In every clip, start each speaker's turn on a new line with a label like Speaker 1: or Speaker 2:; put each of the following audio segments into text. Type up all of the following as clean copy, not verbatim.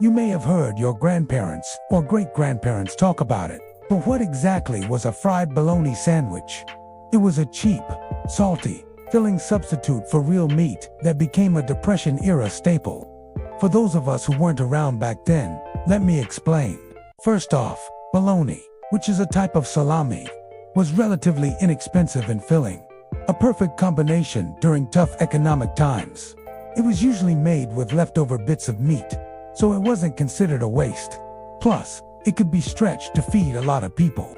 Speaker 1: You may have heard your grandparents or great-grandparents talk about it, but what exactly was a fried bologna sandwich? It was a cheap, salty, filling substitute for real meat that became a Depression-era staple. For those of us who weren't around back then, let me explain. First off, bologna, which is a type of salami, was relatively inexpensive and filling, a perfect combination during tough economic times. It was usually made with leftover bits of meat, so it wasn't considered a waste. Plus, it could be stretched to feed a lot of people.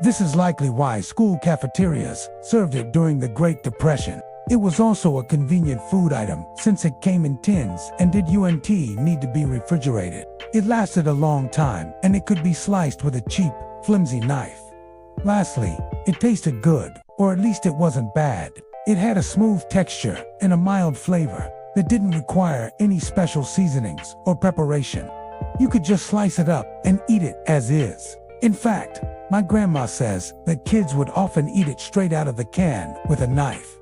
Speaker 1: This is likely why school cafeterias served it during the Great Depression. It was also a convenient food item since it came in tins and didn't need to be refrigerated. It lasted a long time and it could be sliced with a cheap, flimsy knife. Lastly, it tasted good, or at least it wasn't bad. It had a smooth texture and a mild flavor that didn't require any special seasonings or preparation. You could just slice it up and eat it as is. In fact, my grandma says that kids would often eat it straight out of the can with a knife.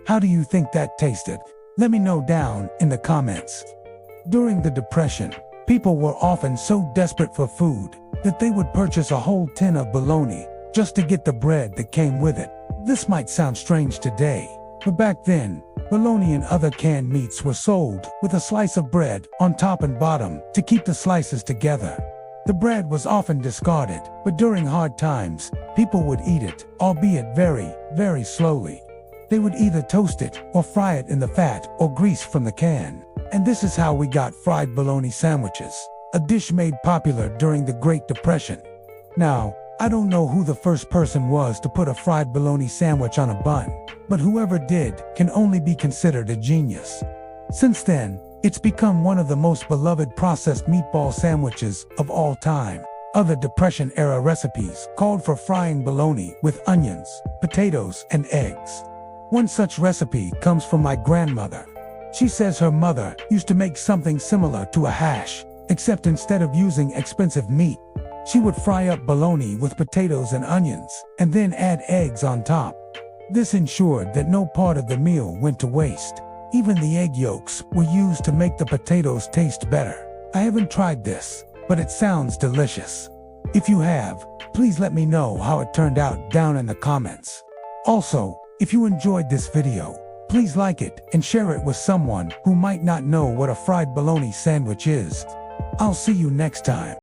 Speaker 1: How do you think that tasted? Let me know down in the comments. During the Depression, people were often so desperate for food that they would purchase a whole tin of bologna just to get the bread that came with it. This might sound strange today, but back then, bologna and other canned meats were sold with a slice of bread on top and bottom to keep the slices together. The bread was often discarded, but during hard times, people would eat it, albeit very, very slowly. They would either toast it or fry it in the fat or grease from the can. And this is how we got fried bologna sandwiches, a dish made popular during the Great Depression. Now, I don't know who the first person was to put a fried bologna sandwich on a bun, but whoever did can only be considered a genius. Since then, it's become one of the most beloved processed meatball sandwiches of all time. Other Depression-era recipes called for frying bologna with onions, potatoes, and eggs. One such recipe comes from my grandmother. She says her mother used to make something similar to a hash, except instead of using expensive meat, she would fry up bologna with potatoes and onions, and then add eggs on top. This ensured that no part of the meal went to waste. Even the egg yolks were used to make the potatoes taste better. I haven't tried this, but it sounds delicious. If you have, please let me know how it turned out down in the comments. Also, if you enjoyed this video, please like it and share it with someone who might not know what a fried bologna sandwich is. I'll see you next time.